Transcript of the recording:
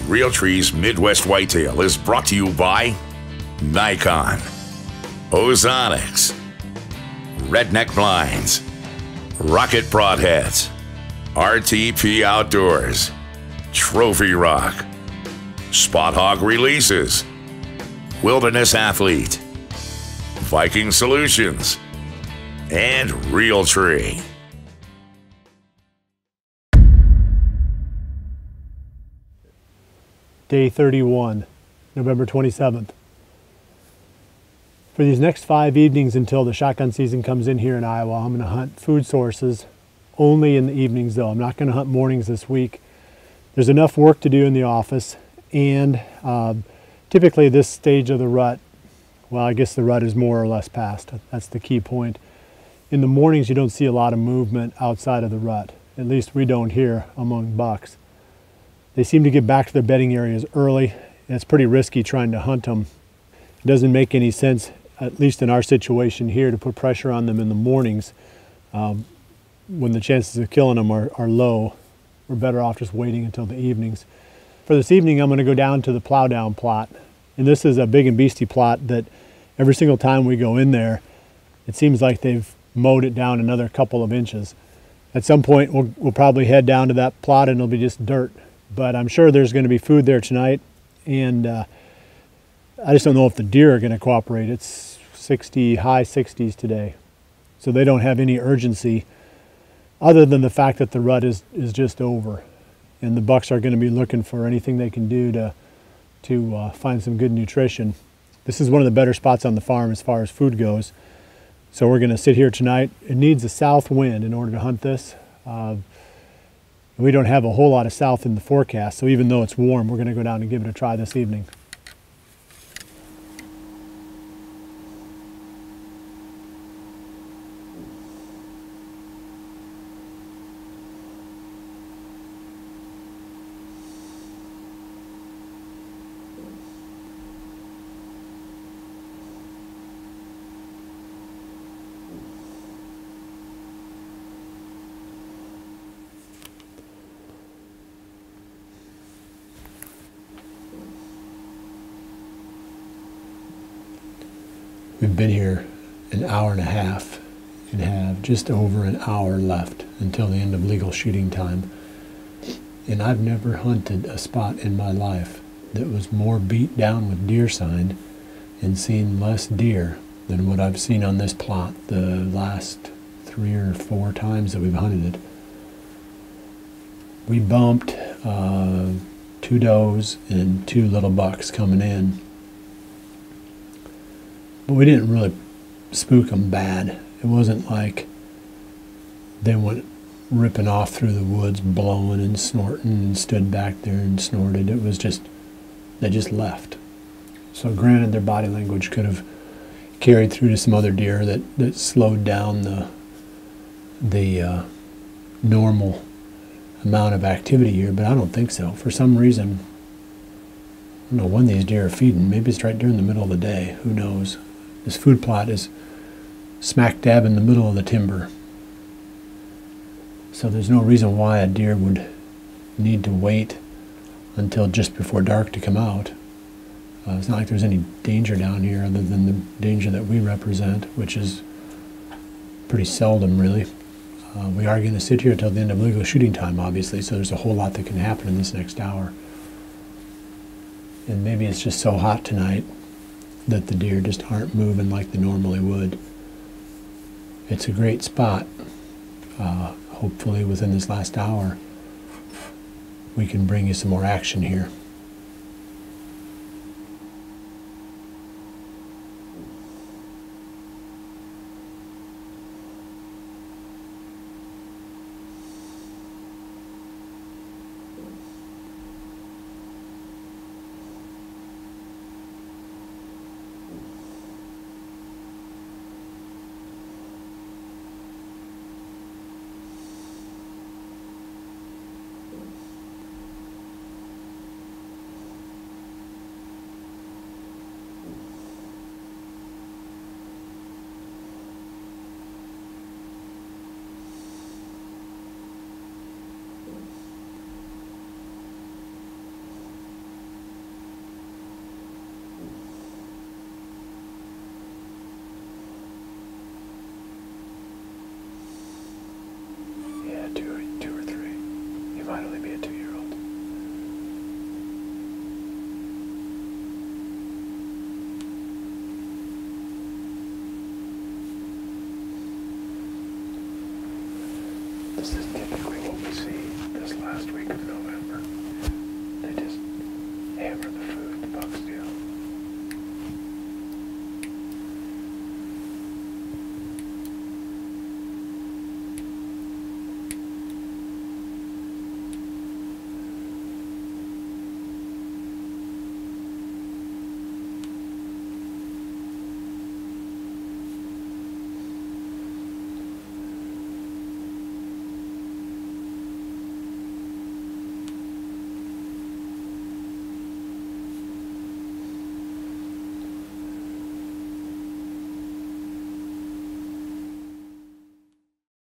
Realtree's Midwest Whitetail is brought to you by Nikon, Ozonics, Redneck Blinds, Rocket Broadheads, RTP Outdoors, Trophy Rock, Spot Hog Releases, Wilderness Athlete, Viking Solutions, and Realtree. Day 31, November 27th. For these next 5 evenings until the shotgun season comes in here in Iowa, I'm going to hunt food sources only in the evenings though. I'm not going to hunt mornings this week. There's enough work to do in the office, and typically this stage of the rut, well, I guess the rut is more or less past. That's the key point. In the mornings you don't see a lot of movement outside of the rut. At least we don't here among bucks. They seem to get back to their bedding areas early, and it's pretty risky trying to hunt them. It doesn't make any sense, at least in our situation here, to put pressure on them in the mornings when the chances of killing them are low. We're better off just waiting until the evenings. For this evening, I'm going to go down to the Plow Down Plot. And this is a Big N Beasty plot that every single time we go in there, it seems like they've mowed it down another couple of inches. At some point, we'll probably head down to that plot and it'll be just dirt. But I'm sure there's going to be food there tonight, and I just don't know if the deer are going to cooperate. It's 60, high 60s today, so they don't have any urgency other than the fact that the rut is just over, and the bucks are going to be looking for anything they can do to find some good nutrition. This is one of the better spots on the farm as far as food goes, so we're going to sit here tonight. It needs a south wind in order to hunt this. We don't have a whole lot of south in the forecast, so even though it's warm, we're going to go down and give it a try this evening. We've been here an hour and a half and have just over an hour left until the end of legal shooting time. And I've never hunted a spot in my life that was more beat down with deer sign and seen less deer than what I've seen on this plot the last 3 or 4 times that we've hunted it. We bumped 2 does and 2 little bucks coming in. But we didn't really spook them bad. It wasn't like they went ripping off through the woods, blowing and snorting and stood back there and snorted. It was just, they just left. So granted, their body language could have carried through to some other deer that slowed down the normal amount of activity here, but I don't think so. For some reason, I don't know when these deer are feeding. Maybe it's right during the middle of the day. Who knows? This food plot is smack dab in the middle of the timber. So there's no reason why a deer would need to wait until just before dark to come out. It's not like there's any danger down here other than the danger that we represent, which is pretty seldom really. We are going to sit here until the end of legal shooting time, obviously, so there's a whole lot that can happen in this next hour. And maybe it's just so hot tonight that the deer just aren't moving like they normally would. It's a great spot. Hopefully within this last hour we can bring you some more action here. This is good.